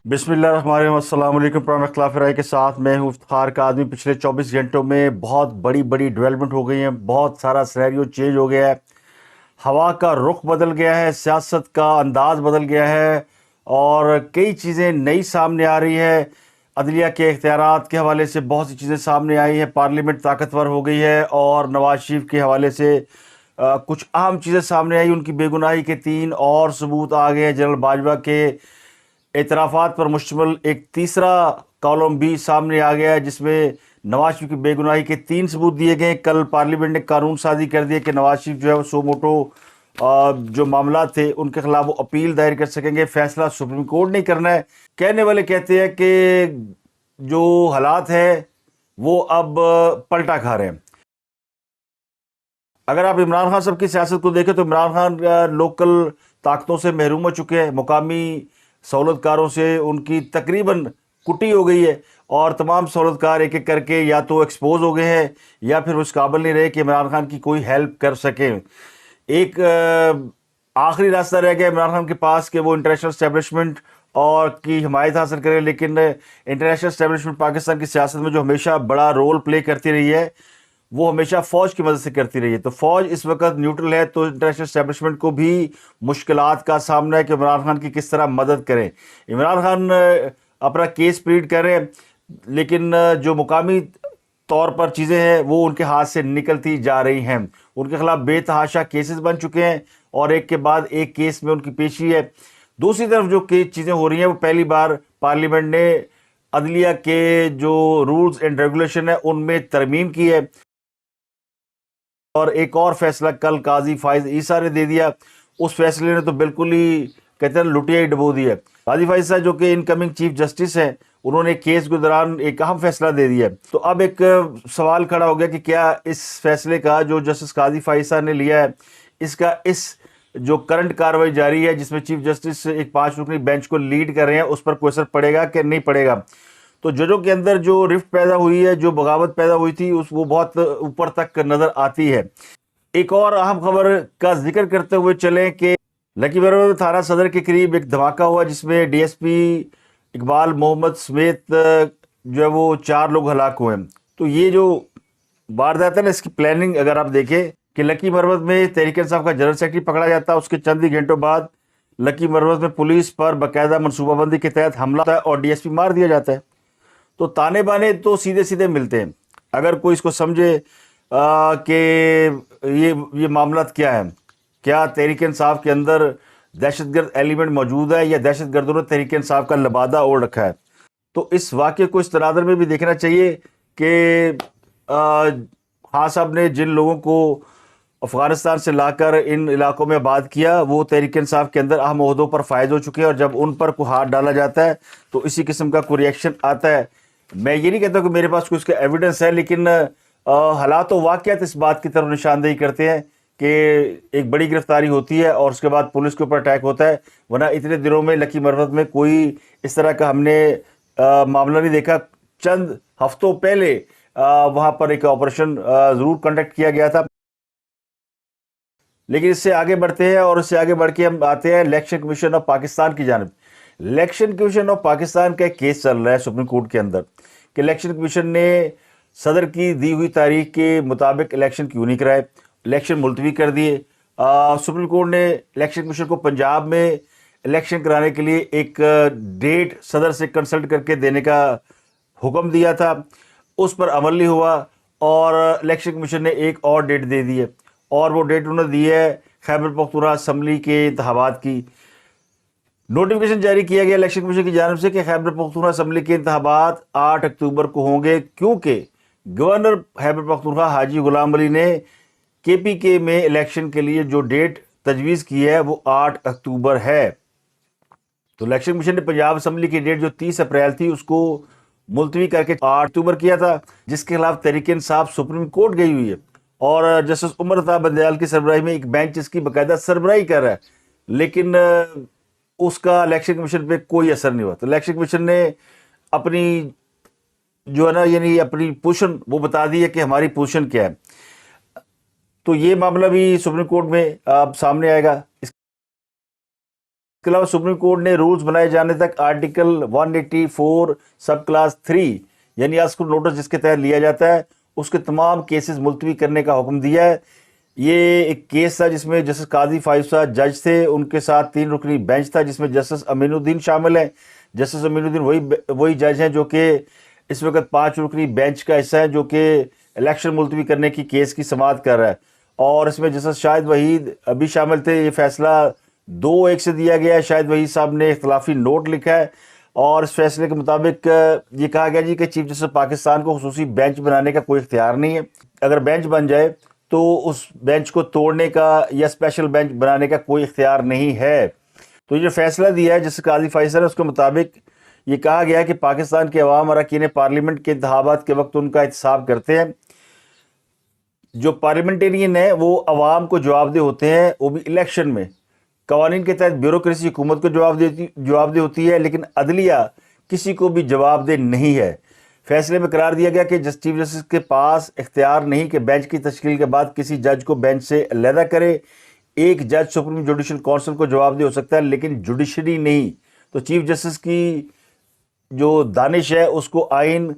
بسم اللہ الرحمن الرحیم۔ السلام علیکم۔ پروگرام اختلاف رائے کے ساتھ میں ہوں افتخار کا آدمی۔ پچھلے 24 گھنٹوں میں بہت بڑی ڈیولپمنٹ ہو گئی ہیں، بہت سارا سینیریو چینج ہو گیا ہے، ہوا کا رخ بدل گیا ہے، سیاست کا انداز بدل گیا ہے، اور کئی چیزیں نئی سامنے آ رہی ہے۔ عدلیہ کے اختیارات کے حوالے سے بہت سی چیزیں سامنے آئی ہیں، پارلیمنٹ طاقتور ہو گئی ہے، اور نواز شریف کے حوالے سے کچھ اہم چیزیں سامنے آئی۔ ان کی بے گناہی کے 3 اور ثبوت آ گئے ہیں۔ جنرل باجوہ کے اعترافات پر مشتمل ایک تیسرا کالم بھی سامنے آ گیا ہے، جس میں نواز شریف کی بے گناہی کے 3 ثبوت دیے گئے۔ کل پارلیمنٹ نے قانون سازی کر دیا کہ نواز شریف جو ہے وہ سو موٹو جو معاملات تھے ان کے خلاف وہ اپیل دائر کر سکیں گے، فیصلہ سپریم کورٹ نہیں کرنا ہے۔ کہنے والے کہتے ہیں کہ جو حالات ہیں وہ اب پلٹا کھا رہے ہیں۔ اگر آپ عمران خان صاحب کی سیاست کو دیکھیں تو عمران خان لوکل طاقتوں سے محروم ہو چکے ہیں، مقامی سہولت کاروں سے ان کی تقریباً کٹی ہو گئی ہے، اور تمام سہولت کار ایک ایک کر کے یا تو ایکسپوز ہو گئے ہیں یا پھر اس قابل نہیں رہے کہ عمران خان کی کوئی ہیلپ کر سکیں۔ ایک آخری راستہ رہ گیا عمران خان کے پاس کہ وہ انٹرنیشنل اسٹیبلشمنٹ اور کی حمایت حاصل کرے، لیکن انٹرنیشنل اسٹیبلشمنٹ پاکستان کی سیاست میں جو ہمیشہ بڑا رول پلے کرتی رہی ہے وہ ہمیشہ فوج کی مدد سے کرتی رہی ہے۔ تو فوج اس وقت نیوٹرل ہے، تو انٹرنیشنل اسٹیبلشمنٹ کو بھی مشکلات کا سامنا ہے کہ عمران خان کی کس طرح مدد کریں۔ عمران خان اپنا کیس پلیڈ کر رہے ہیں، لیکن جو مقامی طور پر چیزیں ہیں وہ ان کے ہاتھ سے نکلتی جا رہی ہیں۔ ان کے خلاف بے تحاشا کیسز بن چکے ہیں، اور ایک کے بعد ایک کیس میں ان کی پیشی ہے۔ دوسری طرف جو چیزیں ہو رہی ہیں وہ پہلی بار پارلیمنٹ نے عدلیہ کے جو رولز اینڈ ریگولیشن ہے ان میں ترمیم کی ہے، اور ایک اور فیصلہ کل قاضی فائز عیسیٰ نے دے دیا۔ اس فیصلے نے تو بالکل ہی کہتے ہیں لٹیا ہی ڈبو دیا۔ قاضی فائز عیسیٰ جو کہ انکمنگ چیف جسٹس ہیں، انہوں نے کیس کے دوران ایک اہم فیصلہ دے دیا۔ تو اب ایک سوال کھڑا ہو گیا کہ کیا اس فیصلے کا جو جسٹس قاضی فائز عیسیٰ نے لیا ہے، اس کا اس جو کرنٹ کاروائی جاری ہے جس میں چیف جسٹس ایک 5 رکنی بینچ کو لیڈ کر رہے ہیں، اس پر کوئی اثر پڑے گا کہ نہیں پڑے گا؟ تو ججوں کے اندر جو رفٹ پیدا ہوئی ہے، جو بغاوت پیدا ہوئی تھی، وہ بہت اوپر تک نظر آتی ہے۔ ایک اور اہم خبر کا ذکر کرتے ہوئے چلیں کہ لکی برور تھانہ صدر کے قریب ایک دھماکہ ہوا جس میں ڈی ایس پی اقبال محمد سمیت جو ہے وہ 4 لوگ ہلاک ہوئے ہیں۔ تو یہ جو واردات ہے نا، اس کی پلاننگ اگر آپ دیکھیں کہ لکی مروت میں تحریک انصاف کا جنرل سیکرٹری پکڑا جاتا ہے، اس کے چند ہی گھنٹوں بعد لکی مروت میں پولیس پر باقاعدہ منصوبہ بندی کے تحت حملہ ہوتا ہے اور ڈی ایس پی مار دیا جاتا ہے۔ تو تانے بانے تو سیدھے سیدھے ملتے ہیں۔ اگر کوئی اس کو سمجھے کہ یہ معاملات کیا ہے، کیا تحریک انصاف کے اندر دہشت گرد ایلیمنٹ موجود ہے یا دہشت گردوں نے تحریک انصاف کا لبادہ اوڑھ رکھا ہے، تو اس واقعے کو اس تناظر میں بھی دیکھنا چاہیے کہ خان صاحب نے جن لوگوں کو افغانستان سے لا کر ان علاقوں میں آباد کیا وہ تحریک انصاف کے اندر اہم عہدوں پر فائز ہو چکے ہیں، اور جب ان پر کوئی ہاتھ ڈالا جاتا ہے تو اسی قسم کا کوئی ریئیکشن آتا ہے۔ میں یہ نہیں کہتا کہ میرے پاس کوئی اس کا ایویڈنس ہے، لیکن حالات و واقعات اس بات کی طرف نشاندہی کرتے ہیں کہ ایک بڑی گرفتاری ہوتی ہے اور اس کے بعد پولیس کے اوپر اٹیک ہوتا ہے، ورنہ اتنے دنوں میں لکی مروت میں کوئی اس طرح کا ہم نے معاملہ نہیں دیکھا۔ چند ہفتوں پہلے وہاں پر ایک آپریشن ضرور کنڈکٹ کیا گیا تھا، لیکن اس سے آگے بڑھتے ہیں اور اس سے آگے بڑھ کے ہم آتے ہیں الیکشن کمیشن آف پاکستان کی جانب۔ الیکشن کمیشن آف پاکستان کا ایک کیس چل رہا ہے سپریم کورٹ کے اندر کہ الیکشن کمیشن نے صدر کی دی ہوئی تاریخ کے مطابق الیکشن کیوں نہیں کرائے، الیکشن ملتوی کر دیے۔ سپریم کورٹ نے الیکشن کمیشن کو پنجاب میں الیکشن کرانے کے لیے ایک ڈیٹ صدر سے کنسلٹ کر کے دینے کا حکم دیا تھا، اس پر عمل نہیں ہوا، اور الیکشن کمیشن نے ایک اور ڈیٹ دے دی ہے، اور وہ ڈیٹ انہوں نے دی ہے خیبر پختونخوا اسمبلی کے انتخابات کی۔ نوٹیفیکیشن جاری کیا گیا الیکشن کمیشن کی جانب سے کہ خیبر پختونخوا اسمبلی کے انتخابات 8 اکتوبر کو ہوں گے، کیونکہ گورنر خیبر پختونخوا حاجی غلام علی نے کے پی کے میں الیکشن کے لیے جو ڈیٹ تجویز کی ہے وہ 8 اکتوبر ہے۔ تو الیکشن کمیشن نے پنجاب اسمبلی کی ڈیٹ جو 30 اپریل تھی اس کو ملتوی کر کے 8 اکتوبر کیا تھا، جس کے خلاف تحریک انصاف سپریم کورٹ گئی ہوئی ہے، اور جسٹس عمر عطا بندیال کی سربراہی میں ایک بینچ اس کی باقاعدہ سربراہی کر رہا ہے، لیکن اس کا الیکشن کمیشن پہ کوئی اثر نہیں ہوا۔ تو الیکشن کمیشن نے اپنی جو ہے نا یعنی اپنی پوزیشن وہ بتا دی ہے کہ ہماری پوزیشن کیا ہے۔ تو یہ معاملہ بھی سپریم کورٹ میں اب سامنے آئے گا۔ کے علاوہ سپریم کورٹ نے رولز بنائے جانے تک آرٹیکل 184 سب کلاس 3 یعنی آج کو نوٹس جس کے تحت لیا جاتا ہے اس کے تمام کیسز ملتوی کرنے کا حکم دیا ہے۔ یہ ایک کیس تھا جس میں جسٹس قاضی فائز صاحب جج تھے، ان کے ساتھ 3 رکنی بینچ تھا جس میں جسٹس امین الدین شامل ہیں۔ جسٹس امین الدین وہی جج ہیں جو کہ اس وقت 5 رکنی بینچ کا حصہ ہے جو کہ الیکشن ملتوی کرنے کی کیس کی سماعت کر رہا ہے، اور اس میں جسٹس شاہد وحید ابھی شامل تھے۔ یہ فیصلہ 2-1 سے دیا گیا ہے۔ شاہد وحید صاحب نے اختلافی نوٹ لکھا ہے اور اس فیصلے کے مطابق یہ کہا گیا جی کہ چیف جسٹس پاکستان کو خصوصی بینچ بنانے کا کوئی اختیار نہیں ہے۔ اگر بینچ بن جائے تو اس بینچ کو توڑنے کا یا اسپیشل بینچ بنانے کا کوئی اختیار نہیں ہے۔ تو یہ جو فیصلہ دیا ہے جس قاضی فائز صاحب نے، اس کے مطابق یہ کہا گیا ہے کہ پاکستان کے عوام اراکین پارلیمنٹ کے انتخابات کے وقت ان کا احتساب کرتے ہیں۔ جو پارلیمنٹرین ہیں وہ عوام کو جواب دہ ہوتے ہیں، وہ بھی الیکشن میں۔ قوانین کے تحت بیوروکریسی حکومت کو جواب دہ ہوتی ہے، لیکن عدلیہ کسی کو بھی جواب دہ نہیں ہے۔ فیصلے میں قرار دیا گیا کہ چیف جسٹس کے پاس اختیار نہیں کہ بینچ کی تشکیل کے بعد کسی جج کو بینچ سے علیحدہ کرے۔ ایک جج سپریم جوڈیشل کونسل کو جواب دہ ہو سکتا ہے لیکن جوڈیشری نہیں۔ تو چیف جسٹس کی جو دانش ہے اس کو آئین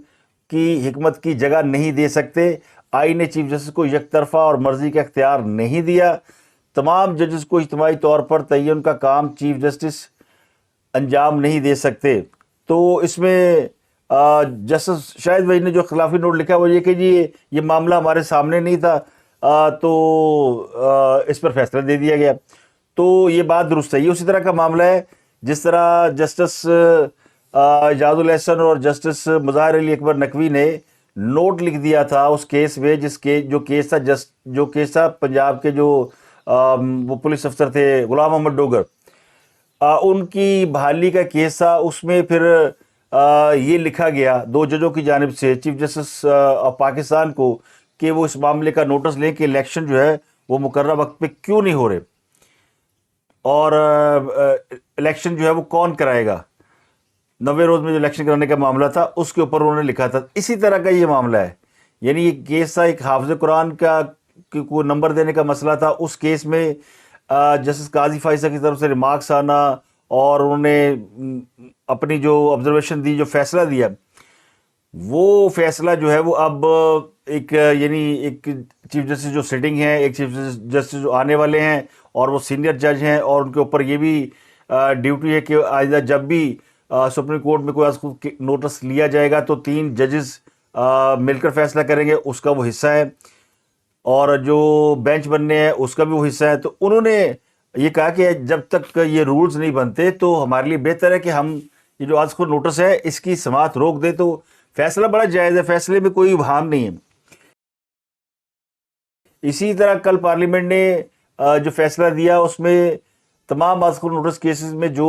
کی حکمت کی جگہ نہیں دے سکتے۔ آئین نے چیف جسٹس کو یک طرفہ اور مرضی کا اختیار نہیں دیا۔ تمام ججز کو اجتماعی طور پر تعین کا کام چیف جسٹس انجام نہیں دے سکتے۔ تو اس میں جسٹس شاہد وحید نے جو خلافی نوٹ لکھا وہ یہ کہ جی یہ معاملہ ہمارے سامنے نہیں تھا تو اس پر فیصلہ دے دیا گیا۔ تو یہ بات درست ہے۔ یہ اسی طرح کا معاملہ ہے جس طرح جسٹس اعجاز الاحسن اور جسٹس مظاہر علی اکبر نقوی نے نوٹ لکھ دیا تھا اس کیس میں، جو کیس تھا پنجاب کے جو وہ پولیس افسر تھے غلام محمد ڈوگر، ان کی بحالی کا کیس تھا۔ اس میں پھر یہ لکھا گیا 2 ججوں کی جانب سے چیف جسٹس آف پاکستان کو کہ وہ اس معاملے کا نوٹس لیں کہ الیکشن جو ہے وہ مقررہ وقت پہ کیوں نہیں ہو رہے اور الیکشن جو ہے وہ کون کرائے گا۔ 90 روز میں جو الیکشن کرانے کا معاملہ تھا اس کے اوپر انہوں نے لکھا تھا۔ اسی طرح کا یہ معاملہ ہے، یعنی یہ کیس تھا ایک حافظ قرآن کا کوئی نمبر دینے کا مسئلہ تھا۔ اس کیس میں جسٹس قاضی فائز کی طرف سے ریمارکس آنا اور انہوں نے اپنی جو آبزرویشن دی، جو فیصلہ دیا، وہ فیصلہ جو ہے وہ اب ایک چیف جسٹس جو سٹنگ ہیں، ایک چیف جسٹس جو آنے والے ہیں اور وہ سینئر جج ہیں، اور ان کے اوپر یہ بھی ڈیوٹی ہے کہ آئندہ جب بھی سپریم کورٹ میں کوئی خود نوٹس لیا جائے گا تو 3 ججز مل کر فیصلہ کریں گے، اس کا وہ حصہ ہے، اور جو بینچ بننے ہیں اس کا بھی وہ حصہ ہے۔ تو انہوں نے یہ کہا کہ جب تک یہ رولز نہیں بنتے تو ہمارے لیے بہتر ہے کہ ہم یہ جو آج خود نوٹس ہے اس کی سماعت روک دیں۔ تو فیصلہ بڑا جائز ہے، فیصلے میں کوئی ابہام نہیں ہے۔ اسی طرح کل پارلیمنٹ نے جو فیصلہ دیا اس میں تمام آج خود نوٹس کیسز میں جو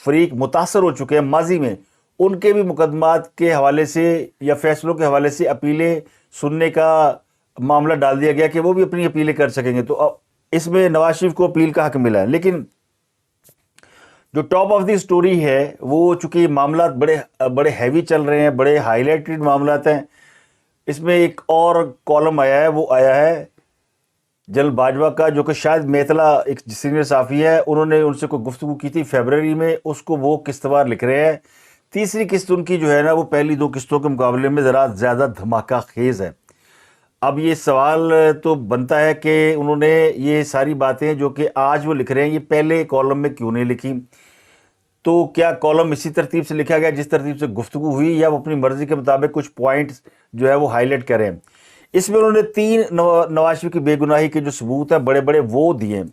فریق متاثر ہو چکے ہیں ماضی میں، ان کے بھی مقدمات کے حوالے سے یا فیصلوں کے حوالے سے اپیلیں سننے کا معاملہ ڈال دیا گیا کہ وہ بھی اپنی اپیلیں کر سکیں گے۔ تو اس میں نواز شریف کو اپیل کا حق ملا ہے، لیکن جو ٹاپ آف دی سٹوری ہے وہ چونکہ معاملات بڑے ہیوی چل رہے ہیں، بڑے ہائی لائٹڈ معاملات ہیں، اس میں ایک اور کالم آیا ہے، وہ آیا ہے جنرل باجوہ کا، جو کہ شاید میتلا ایک سینئر صحافی ہے، انہوں نے ان سے کوئی گفتگو کی تھی فیبرری میں، اس کو وہ قسط وار لکھ رہے ہیں۔ تیسری قسط ان کی جو ہے نا وہ پہلی 2 قسطوں کے مقابلے میں ذرا زیادہ دھماکہ خیز ہے۔ اب یہ سوال تو بنتا ہے کہ انہوں نے یہ ساری باتیں جو کہ آج وہ لکھ رہے ہیں یہ پہلے کالم میں کیوں نہیں لکھی؟ تو کیا کالم اسی ترتیب سے لکھا گیا جس ترتیب سے گفتگو ہوئی، یا وہ اپنی مرضی کے مطابق کچھ پوائنٹس جو ہے وہ ہائی لائٹ کریں؟ اس میں انہوں نے 3 نواز شریف کی بے گناہی کے جو ثبوت ہیں بڑے بڑے وہ دیے۔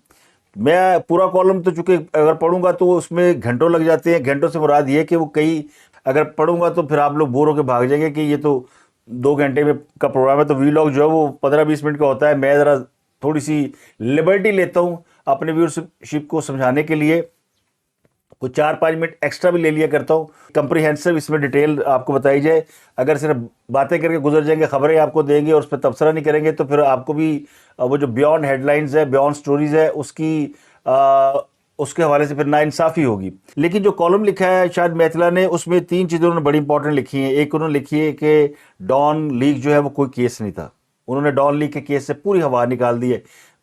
میں پورا کالم تو چونکہ اگر پڑھوں گا تو اس میں گھنٹوں لگ جاتے ہیں، گھنٹوں سے مراد یہ کہ وہ اگر پڑھوں گا تو پھر آپ لوگ بور ہو کے بھاگ جائیں گے کہ یہ تو 2 گھنٹے میں کا پروگرام ہے۔ تو وی لاگ جو ہے وہ 15-20 منٹ کا ہوتا ہے۔ میں ذرا تھوڑی سی لبرٹی لیتا ہوں اپنے ویورشپ کو سمجھانے کے لیے، کوئی 4-5 منٹ ایکسٹرا بھی لے لیا کرتا ہوں۔ کمپریہنسو اس میں ڈیٹیل آپ کو بتائی جائے، اگر صرف باتیں کر کے گزر جائیں گے، خبریں آپ کو دیں گے اور اس پہ تبصرہ نہیں کریں گے تو پھر آپ کو بھی وہ جو بیانڈ ہیڈ لائنز ہے، بیانڈ سٹوریز ہے، اس کے حوالے سے پھر ناانصافی ہوگی۔ لیکن جو کالم لکھا ہے شاید میتلا نے، اس میں 3 چیزیں انہوں نے بڑی امپورٹنٹ لکھی ہیں۔ ایک انہوں نے لکھی ہے کہ ڈان لیگ جو ہے وہ کوئی کیس نہیں تھا، انہوں نے ڈان لیگ کے کیس سے پوری ہوا نکال دی ہے۔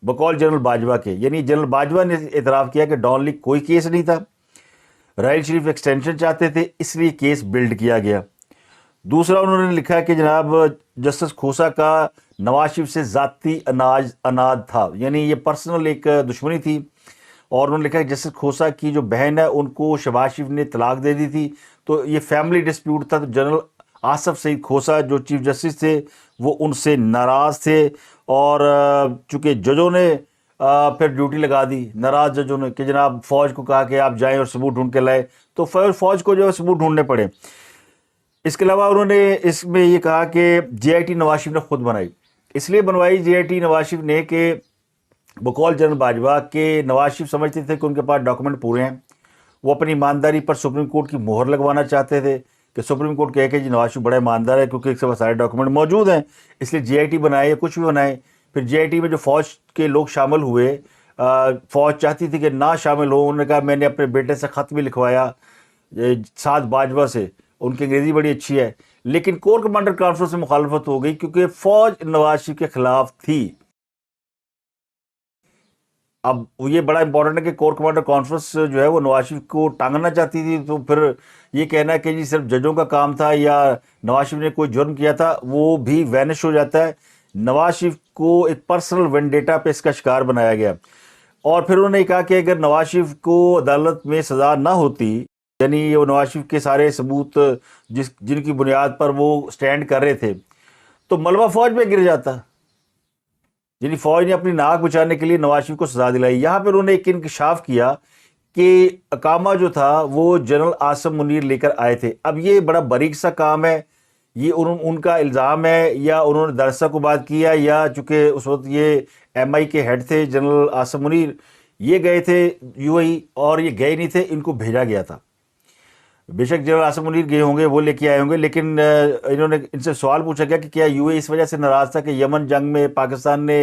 بقول جنرل باجوہ کے، یعنی جنرل باجوہ نے اعتراف کیا کہ ڈان لیگ کوئی کیس نہیں تھا، راحیل شریف ایکسٹینشن چاہتے تھے، اس لیے کیس بلڈ کیا گیا۔ دوسرا انہوں نے لکھا کہ جناب جسٹس کھوسا کا نواز شریف سے ذاتی اناج تھا، یعنی یہ پرسنل ایک دشمنی تھی، اور انہوں نے لکھا کہ جسٹس کھوسا کی جو بہن ہے ان کو شہباز شریف نے طلاق دے دی تھی، تو یہ فیملی ڈسپیوٹ تھا، تو جنرل آصف سعید کھوسا جو چیف جسٹس تھے وہ ان سے ناراض تھے، اور چونکہ ججوں نے پھر ڈیوٹی لگا دی، ناراض ججوں نے، کہ جناب فوج کو کہا کہ آپ جائیں اور ثبوت ڈھونڈ کے لائے، تو فوج کو جو ہے ثبوت ڈھونڈنے پڑے۔ اس کے علاوہ انہوں نے اس میں یہ کہا کہ جے آئی ٹی نواز شریف نے خود بنائی، اس لیے بنوائی جے آئی ٹی نواز شریف نے کہ بقول جنرل باجوہ کہ نواز شریف سمجھتے تھے کہ ان کے پاس ڈاکومنٹ پورے ہیں، وہ اپنی ایمانداری پر سپریم کورٹ کی مہر لگوانا چاہتے تھے کہ سپریم کورٹ کہے کہ جی نواز شریف بڑا ایماندار ہے کیونکہ ایک سے سارے ڈاکومنٹ موجود ہیں، اس لیے جے آئی ٹی بنائے یا کچھ بھی بنائے۔ پھر جے آئی ٹی میں جو فوج کے لوگ شامل ہوئے، فوج چاہتی تھی کہ نہ شامل ہو، انہوں نے کہا میں نے اپنے بیٹے سے خط بھی لکھوایا سعد باجوہ سے، ان کی انگریزی بڑی اچھی ہے، لیکن کور کمانڈر کانفرنس سے مخالفت ہو گئی کیونکہ فوج نواز شریف کے خلاف تھی۔ اب یہ بڑا امپورٹنٹ ہے کہ کور کمانڈر کانفرنس جو ہے وہ نواز شریف کو ٹانگنا چاہتی تھی، تو پھر یہ کہنا ہے کہ جی صرف ججوں کا کام تھا یا نواز شریف نے کوئی جرم کیا تھا، وہ بھی وینش ہو جاتا ہے۔ نواز شریف کو ایک پرسنل وینڈیٹا پہ اس کا شکار بنایا گیا، اور پھر انہوں نے کہا کہ اگر نواز شریف کو عدالت میں سزا نہ ہوتی، یعنی وہ نواز شریف کے سارے ثبوت جن کی بنیاد پر وہ سٹینڈ کر رہے تھے، تو ملبہ فوج پہ گر جاتا، یعنی فوج نے اپنی ناک بچانے کے لیے نواز شریف کو سزا دلائی۔ یہاں پہ انہوں نے ایک انکشاف کیا کہ اقامہ جو تھا وہ جنرل عاصم منیر لے کر آئے تھے۔ اب یہ بڑا باریک سا کام ہے، یہ ان کا الزام ہے یا انہوں نے درسہ کو بات کیا، یا چونکہ اس وقت یہ ایم آئی کے ہیڈ تھے جنرل عاصم منیر، یہ گئے تھے یو اے ای، اور یہ گئے نہیں تھے، ان کو بھیجا گیا تھا۔ بے شک جنرل عاصم منیر گئے ہوں گے، وہ لے کے آئے ہوں گے، لیکن انہوں نے ان سے سوال پوچھا گیا کہ کیا یو اے اس وجہ سے ناراض تھا کہ یمن جنگ میں پاکستان نے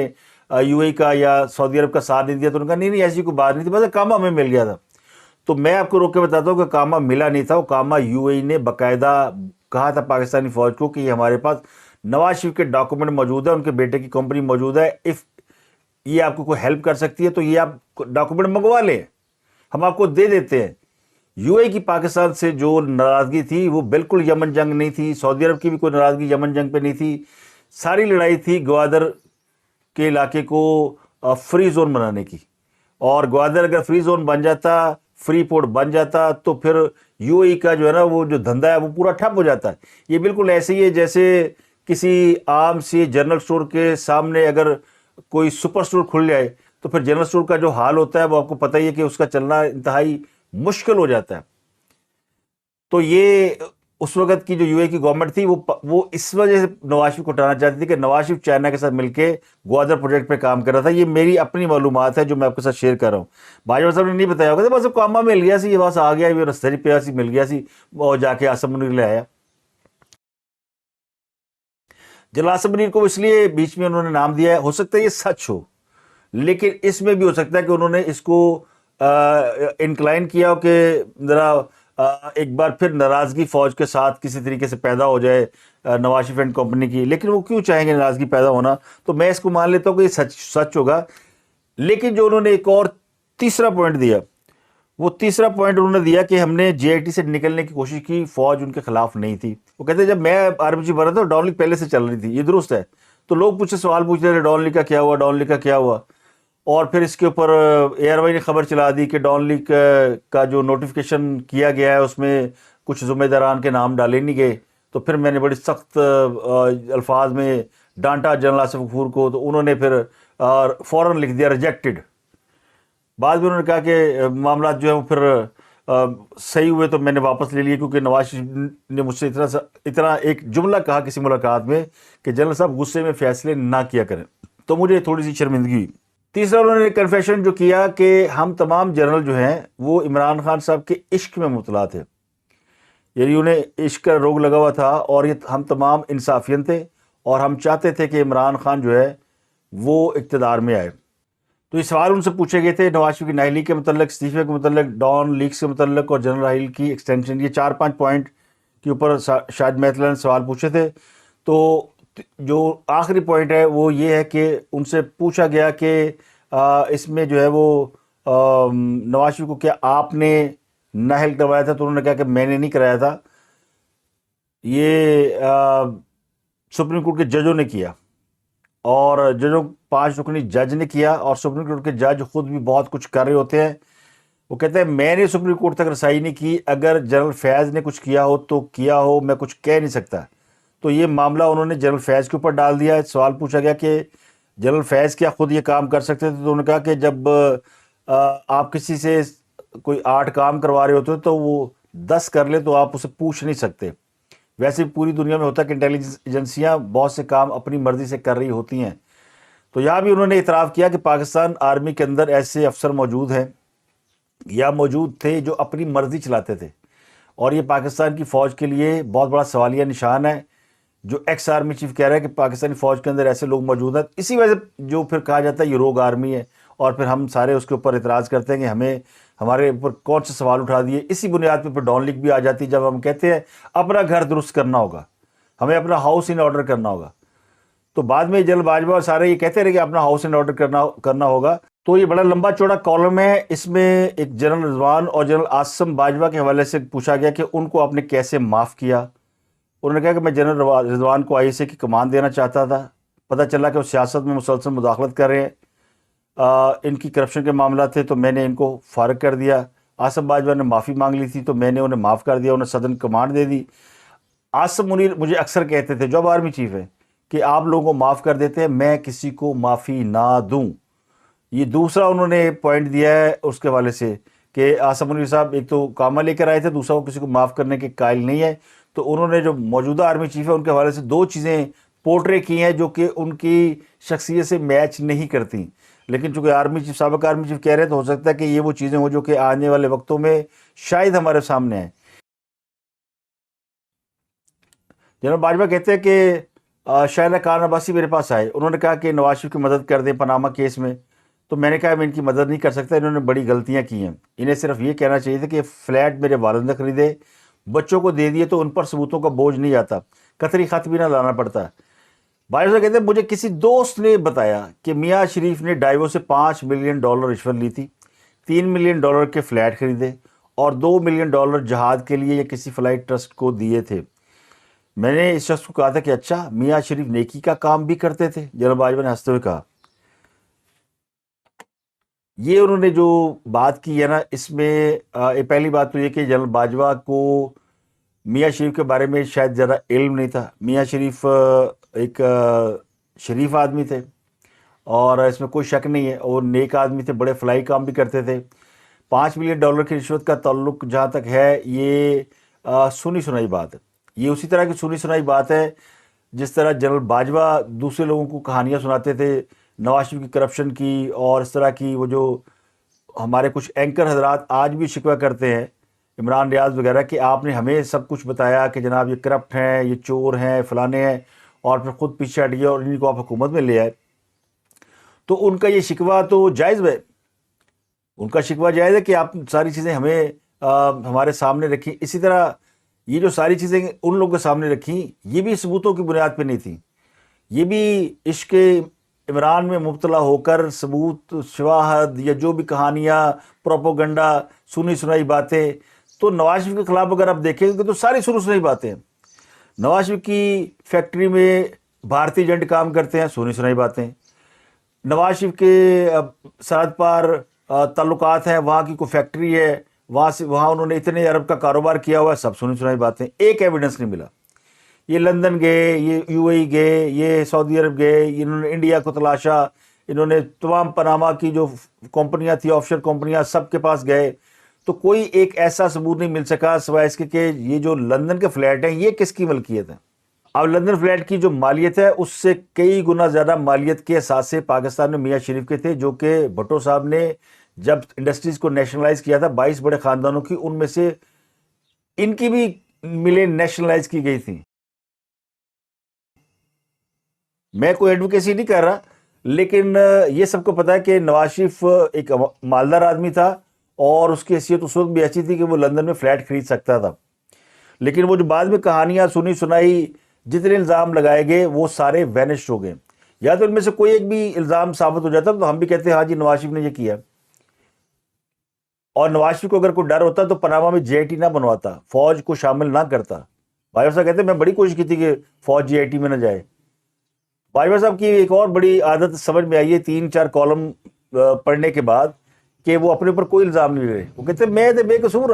یو اے کا یا سعودی عرب کا ساتھ نہیں دیا؟ تو انہوں نے کہا نہیں ایسی کوئی بات نہیں تھی، بس اقامہ ہمیں مل گیا تھا۔ تو میں آپ کو روک کے بتاتا ہوں کہ اقامہ ملا نہیں تھا، اقامہ یو اے نے باقاعدہ کہا تھا پاکستانی فوج کو کہ یہ ہمارے پاس نواز شریف کے ڈاکومنٹ موجود ہے، ان کے بیٹے کی کمپنی موجود ہے، اف یہ آپ کو کوئی ہیلپ کر سکتی ہے تو یہ آپ ڈاکومنٹ منگوا لیں، ہم آپ کو دے دیتے ہیں۔ یو اے کی پاکستان سے جو ناراضگی تھی وہ بالکل یمن جنگ نہیں تھی، سعودی عرب کی بھی کوئی ناراضگی یمن جنگ پہ نہیں تھی، ساری لڑائی تھی گوادر کے علاقے کو فری زون بنانے کی، اور گوادر اگر فری زون بن جاتا، فری پورٹ بن جاتا، تو پھر یو اے کا جو ہے نا وہ جو دھندا ہے وہ پورا ٹھپ ہو جاتا ہے۔ یہ بالکل ایسے ہی ہے جیسے کسی عام سی جنرل اسٹور کے سامنے اگر کوئی سپر اسٹور کھل جائے تو پھر جنرل اسٹور کا جو حال ہوتا ہے وہ آپ کو پتہ ہی ہے کہ اس کا چلنا انتہائی مشکل ہو جاتا ہے۔ تو یہ اس وقت کی جو یو اے کی گورنمنٹ تھی وہ اس وجہ سے نواز شریف کو ہٹانا چاہتی تھی کہ نواز شریف چائنا کے ساتھ مل کے گوادر پروجیکٹ پہ کام کر رہا تھا۔ یہ میری اپنی معلومات ہے جو میں آپ کے ساتھ شیئر کر رہا ہوں، باجوہ صاحب نے نہیں بتایا ہوگا، بس کامہ مل گیا سی، یہ بس آ گیا، یہ رستے پہ سی مل گیا سی، اور جا کے عاصم منیر لے آیا۔ جنرل عاصم منیر کو اس لیے بیچ میں انہوں نے نام دیا ہے، ہو سکتا ہے یہ سچ ہو، لیکن اس میں بھی ہو سکتا ہے کہ انہوں نے اس کو انکلائن کیا ہو کہ ذرا ایک بار پھر ناراضگی فوج کے ساتھ کسی طریقے سے پیدا ہو جائے نواز شریف اینڈ کمپنی کی، لیکن وہ کیوں چاہیں گے ناراضگی پیدا ہونا؟ تو میں اس کو مان لیتا ہوں کہ یہ سچ ہوگا۔ لیکن جو انہوں نے ایک اور تیسرا پوائنٹ دیا، وہ تیسرا پوائنٹ انہوں نے دیا کہ ہم نے جے آئی ٹی سے نکلنے کی کوشش کی، فوج ان کے خلاف نہیں تھی۔ وہ کہتے ہیں جب میں RMG بنا تھا ڈان لیگ پہلے سے چل رہی تھی، یہ درست ہے، تو لوگ سوال پوچھ رہے تھے ڈان لیگ کا کیا ہوا، ڈان لیگ کا کیا ہوا، اور پھر اس کے اوپر ARY نے خبر چلا دی کہ ڈان لیگ کا جو نوٹیفیکیشن کیا گیا ہے اس میں کچھ ذمہ داران کے نام ڈالے نہیں گئے۔ تو پھر میں نے بڑی سخت الفاظ میں ڈانٹا جنرل آصف غفور کو، تو انہوں نے پھر فوراً لکھ دیا ریجیکٹڈ۔ بعد میں انہوں نے کہا کہ معاملات جو ہے وہ پھر صحیح ہوئے تو میں نے واپس لے لیے، کیونکہ نواز شریف نے مجھ سے اتنا ایک جملہ کہا کسی ملاقات میں کہ جنرل صاحب غصے میں فیصلے نہ کیا کریں، تو مجھے تھوڑی سی شرمندگی ہوئی۔ تیسرا انہوں نے کنفیشن جو کیا کہ ہم تمام جنرل جو ہیں وہ عمران خان صاحب کے عشق میں مبتلا تھے، یعنی انہیں عشق کا روگ لگا ہوا تھا، اور یہ ہم تمام انصافین تھے، اور ہم چاہتے تھے کہ عمران خان جو ہے وہ اقتدار میں آئے۔ تو یہ سوال ان سے پوچھے گئے تھے نواز شریف کی نااہلی کے متعلق، استعفے کے متعلق، ڈان لیگ سے متعلق، اور جنرل راحیل کی ایکسٹینشن، یہ 4-5 پوائنٹ کے اوپر شاید میتھلا نے سوال پوچھے تھے۔ تو جو آخری پوائنٹ ہے وہ یہ ہے کہ ان سے پوچھا گیا کہ اس میں جو ہے وہ نواز شریف کو کیا آپ نے نااہل کروایا تھا؟ تو انہوں نے کہا کہ میں نے نہیں کرایا تھا، یہ سپریم کورٹ کے ججوں نے کیا، اور ججوں 5 رکنی جج نے کیا، اور سپریم کورٹ کے جج خود بھی بہت کچھ کر رہے ہوتے ہیں۔ وہ کہتے ہیں میں نے سپریم کورٹ تک رسائی نہیں کی، اگر جنرل فیض نے کچھ کیا ہو تو کیا ہو، میں کچھ کہہ نہیں سکتا۔ تو یہ معاملہ انہوں نے جنرل فیض کے اوپر ڈال دیا۔ سوال پوچھا گیا کہ جنرل فیض کیا خود یہ کام کر سکتے تھے؟ تو انہوں نے کہا کہ جب آپ کسی سے کوئی 8 کام کروا رہے ہوتے ہیں تو وہ 10 کر لے تو آپ اسے پوچھ نہیں سکتے۔ ویسے پوری دنیا میں ہوتا ہے کہ انٹیلیجنس ایجنسیاں بہت سے کام اپنی مرضی سے کر رہی ہوتی ہیں۔ تو یہاں بھی انہوں نے اعتراف کیا کہ پاکستان آرمی کے اندر ایسے افسر موجود ہیں یا موجود تھے جو اپنی مرضی چلاتے تھے، اور یہ پاکستان کی فوج کے لیے بہت بڑا سوالیہ نشان ہے۔ جو ایکس آرمی چیف کہہ رہا ہے کہ پاکستانی فوج کے اندر ایسے لوگ موجود ہیں، اسی وجہ سے جو پھر کہا جاتا ہے یہ روگ آرمی ہے، اور پھر ہم سارے اس کے اوپر اعتراض کرتے ہیں کہ ہمارے اوپر کون سے سوال اٹھا دیے۔ اسی بنیاد پہ ڈاؤن لیگ بھی آ جاتی ہے جب ہم کہتے ہیں اپنا گھر درست کرنا ہوگا، ہمیں اپنا ہاؤس ان آرڈر کرنا ہوگا۔ تو بعد میں جنرل باجوہ اور سارے یہ کہتے رہے کہ اپنا ہاؤس ان آرڈر کرنا ہوگا۔ تو یہ بڑا لمبا چوڑا کالم ہے، اس میں ایک جنرل رضوان اور جنرل عاصم باجوہ کے حوالے سے پوچھا گیا کہ ان کو آپ نے کیسے معاف کیا۔ انہوں نے کہا کہ میں جنرل رضوان کو ISA کی کمان دینا چاہتا تھا، پتہ چلا کہ وہ سیاست میں مسلسل مداخلت کر رہے ہیں، ان کی کرپشن کے معاملات تھے تو میں نے ان کو فارغ کر دیا۔ عاصم باجوہ نے معافی مانگ لی تھی تو میں نے انہیں معاف کر دیا، انہیں صدر کمانڈ دے دی۔ عاصم منیر مجھے اکثر کہتے تھے، جو اب آرمی چیف ہے، کہ آپ لوگوں کو معاف کر دیتے ہیں، میں کسی کو معافی نہ دوں۔ یہ دوسرا انہوں نے پوائنٹ دیا ہے اس کے حوالے سے کہ عاصم منیر صاحب ایک تو کامہ لے کر آئے تھے، دوسرا وہ کسی کو معاف کرنے کے قائل نہیں ہے۔ تو انہوں نے جو موجودہ آرمی چیف ہے ان کے حوالے سے 2 چیزیں پورٹرے کی ہیں جو کہ ان کی شخصیت سے میچ نہیں کرتی، لیکن چونکہ آرمی چیف سابق آرمی چیف کہہ رہے ہیں تو ہو سکتا ہے کہ یہ وہ چیزیں ہوں جو کہ آنے والے وقتوں میں شاید ہمارے سامنے ہیں۔ جنرل باجوہ کہتے ہیں کہ شاہدہ کان عباسی میرے پاس آئے، انہوں نے کہا کہ نواز شریف کی مدد کر دیں پاناما کیس میں، تو میں نے کہا میں ان کی مدد نہیں کر سکتا، انہوں نے بڑی غلطیاں کی ہیں، انہیں صرف یہ کہنا چاہیے تھا کہ فلیٹ میرے والد نے خریدے، بچوں کو دے دیے تو ان پر ثبوتوں کا بوجھ نہیں آتا، قطری خط بھی نہ لانا پڑتا۔ باجوہ کہتے ہیں مجھے کسی دوست نے بتایا کہ میاں شریف نے ڈائیو سے $5 ملین رشوت لی تھی، $3 ملین کے فلیٹ خریدے، اور $2 ملین جہاد کے لیے یا کسی فلائٹ ٹرسٹ کو دیے تھے۔ میں نے اس شخص کو کہا تھا کہ اچھا میاں شریف نیکی کا کام بھی کرتے تھے؟ جنرل باجوہ نے ہنستے ہوئے کہا۔ یہ انہوں نے جو بات کی ہے نا، اس میں پہلی بات تو یہ کہ جنرل باجوہ کو میاں شریف کے بارے میں شاید زیادہ علم نہیں تھا۔ میاں شریف ایک شریف آدمی تھے، اور اس میں کوئی شک نہیں ہے، اور نیک آدمی تھے، بڑے فلاحی کام بھی کرتے تھے۔ $5 ملین کی رشوت کا تعلق جہاں تک ہے، یہ سنی سنائی بات ہے، یہ اسی طرح کی سنی سنائی بات ہے جس طرح جنرل باجوہ دوسرے لوگوں کو کہانیاں سناتے تھے نواز شریف کی کرپشن کی، اور اس طرح کی وہ جو ہمارے کچھ اینکر حضرات آج بھی شکوہ کرتے ہیں، عمران ریاض وغیرہ، کہ آپ نے ہمیں سب کچھ بتایا کہ جناب یہ کرپٹ ہیں، یہ چور ہیں، فلانے ہیں، اور پھر خود پیچھے ہٹ گئے اور انہیں کو آپ حکومت میں لے آئے۔ تو ان کا یہ شکوہ تو جائز ہے، ان کا شکوہ جائز ہے کہ آپ ساری چیزیں ہمیں ہمارے سامنے رکھیں۔ اسی طرح یہ جو ساری چیزیں ان لوگوں کے سامنے رکھیں، یہ بھی ثبوتوں کی بنیاد پہ نہیں تھیں، یہ بھی عشق عمران میں مبتلا ہو کر ثبوت، شواہد، یا جو بھی کہانیاں، پروپوگنڈا، سنی سنائی باتیں۔ تو نواز شریف کے خلاف اگر آپ دیکھیں گے تو ساری سنی سنائی باتیں ہیں۔ نواز شریف کی فیکٹری میں بھارتی ایجنٹ کام کرتے ہیں، سنی سنائی باتیں۔ نواز شریف کے سرحد پار تعلقات ہیں، وہاں کی کوئی فیکٹری ہے، وہاں انہوں نے اتنے ارب کا کاروبار کیا ہوا ہے، سب سنی سنائی باتیں، ایک ایویڈنس نہیں ملا۔ یہ لندن گئے، یہ UAE گئے، یہ سعودی عرب گئے، انہوں نے انڈیا کو تلاشا، انہوں نے تمام پاناما کی جو کمپنیاں تھیں، آف شور کمپنیاں، سب کے پاس گئے، تو کوئی ایک ایسا ثبوت نہیں مل سکا سوائے اس کے کہ یہ جو لندن کے فلیٹ ہیں یہ کس کی ملکیت ہے۔ اب لندن فلیٹ کی جو مالیت ہے اس سے کئی گنا زیادہ مالیت کے اثاثے پاکستان میں میاں شریف کے تھے، جو کہ بھٹو صاحب نے جب انڈسٹریز کو نیشنلائز کیا تھا 22 بڑے خاندانوں کی، ان میں سے ان کی بھی ملیں نیشنلائز کی گئی تھیں۔ میں کوئی ایڈوکیسی نہیں کر رہا، لیکن یہ سب کو پتا ہے کہ نواز شریف ایک مالدار آدمی تھا، اور اس کی حیثیت اس وقت بھی ایسی تھی کہ وہ لندن میں فلیٹ خرید سکتا تھا۔ لیکن وہ جو بعد میں کہانیاں سنی سنائی، جتنے الزام لگائے گئے، وہ سارے وینش ہو گئے۔ یا تو ان میں سے کوئی ایک بھی الزام ثابت ہو جاتا تو ہم بھی کہتے ہیں ہاں جی نواز شریف نے یہ کیا. اور نواز شریف کو اگر کوئی ڈر ہوتا تو پاناما میں جے آئی ٹی نہ بنواتا, فوج کو شامل نہ کرتا. باجوہ صاحب کہتے ہیں میں بڑی کوشش کی تھی کہ فوج جے آئی ٹی میں نہ جائے. باجوہ صاحب کی ایک اور بڑی عادت سمجھ میں آئی ہے 3-4 کالم پڑھنے کے بعد, کہ وہ اپنے اوپر کوئی الزام نہیں لے رہے. وہ کہتے ہیں میں تو بے قصور,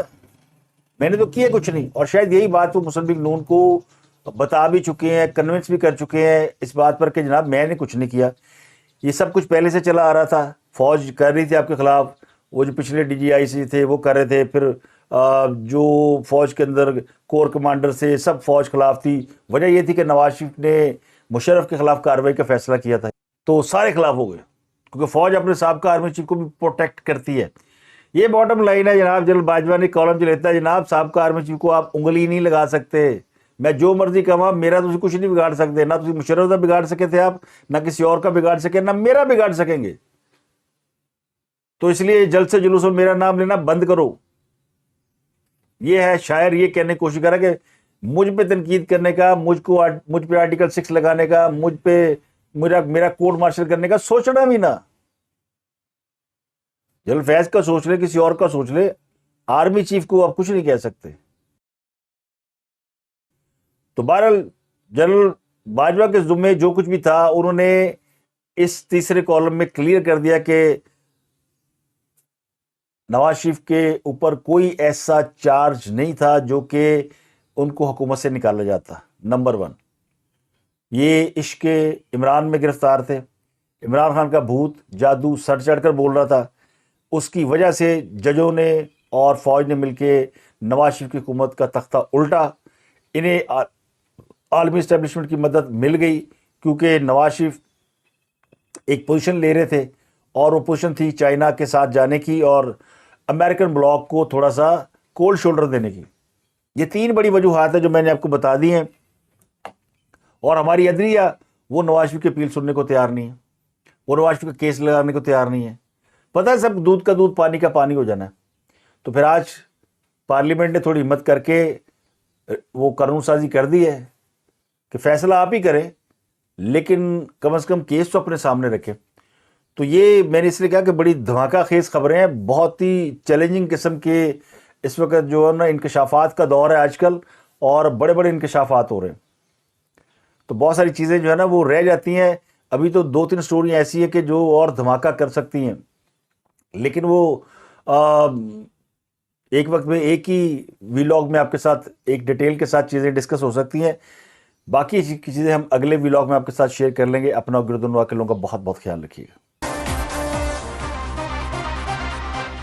میں نے تو کیا کچھ نہیں. اور شاید یہی بات وہ مسلم لیگ نون کو بتا بھی چکے ہیں, کنونس بھی کر چکے ہیں اس بات پر کہ جناب میں نے کچھ نہیں کیا, یہ سب کچھ پہلے سے چلا آ رہا تھا. فوج کر رہی تھی آپ کے خلاف, وہ جو پچھلے ڈی جی آئی سی تھے وہ کر رہے تھے, پھر جو فوج کے اندر کور کمانڈر سے سب فوج خلاف تھی. وجہ یہ تھی کہ نواز شریف نے مشرف کے خلاف کارروائی کا فیصلہ کیا تھا, تو سارے خلاف ہو گئے, کیونکہ فوج اپنے سابقہ آرمی چیف کو بھی پروٹیکٹ کرتی ہے. یہ باٹم لائن ہے جناب. جنرل باجوہ نے کالم جو لیتا ہے جناب سابقہ آرمی چیف کو آپ انگلی نہیں لگا سکتے, میں جو مرضی کہوں میرا تو کچھ نہیں بگاڑ سکتے. نہ تم مشرف کا بگاڑ سکے تھے آپ, نہ کسی اور کا بگاڑ سکے, نہ میرا بگاڑ سکیں گے. تو اس لیے جلد سے جلوس میں میرا نام لینا بند کرو. یہ ہے شاعر یہ کہنے کی کوشش کر رہا کہ مجھ پہ تنقید کرنے کا, مجھ پہ آرٹیکل 6 لگانے کا, مجھ پہ میرا کورٹ مارشل کرنے کا سوچنا بھی نہ. جنرل فیض کا سوچ لے, کسی اور کا سوچ لے, آرمی چیف کو آپ کچھ نہیں کہہ سکتے. تو بہرحال جنرل باجوہ کے ذمے جو کچھ بھی تھا انہوں نے اس تیسرے کالم میں کلیئر کر دیا کہ نواز شریف کے اوپر کوئی ایسا چارج نہیں تھا جو کہ ان کو حکومت سے نکالا جاتا. نمبر 1, یہ عشق عمران میں گرفتار تھے. عمران خان کا بھوت جادو سر چڑھ کر بول رہا تھا, اس کی وجہ سے ججوں نے اور فوج نے مل کے نواز شریف کی حکومت کا تختہ الٹا. انہیں عالمی اسٹیبلشمنٹ کی مدد مل گئی کیونکہ نواز شریف ایک پوزیشن لے رہے تھے, اور وہ پوزیشن تھی چائنا کے ساتھ جانے کی اور امریکن بلاک کو تھوڑا سا کولڈ شولڈر دینے کی. یہ 3 بڑی وجوہات ہیں جو میں نے آپ کو بتا دی ہیں. اور ہماری عدلیہ وہ نواز شریف کی اپیل سننے کو تیار نہیں ہے, وہ نواز شریف کا کیس لگانے کو تیار نہیں ہے. پتہ ہے سب دودھ کا دودھ پانی کا پانی ہو جانا ہے. تو پھر آج پارلیمنٹ نے تھوڑی ہمت کر کے وہ قانون سازی کر دی ہے کہ فیصلہ آپ ہی کریں, لیکن کم از کم کیس تو اپنے سامنے رکھیں. تو یہ میں نے اس لیے کہا کہ بڑی دھماکہ خیز خبریں ہیں, بہت ہی چیلنجنگ قسم کے اس وقت جو ہے نا انکشافات کا دور ہے آج کل, اور بڑے بڑے انکشافات ہو رہے ہیں. تو بہت ساری چیزیں جو ہے نا وہ رہ جاتی ہیں. ابھی تو 2-3 سٹوریاں ایسی ہیں کہ جو اور دھماکہ کر سکتی ہیں, لیکن وہ ایک وقت میں ایک ہی ویلاگ میں آپ کے ساتھ ایک ڈیٹیل کے ساتھ چیزیں ڈسکس ہو سکتی ہیں. باقی چیزیں ہم اگلے ویلاگ میں آپ کے ساتھ شیئر کر لیں گے. اپنا اور گردن واقع لوگوں کا بہت بہت خیال رکھیے گا.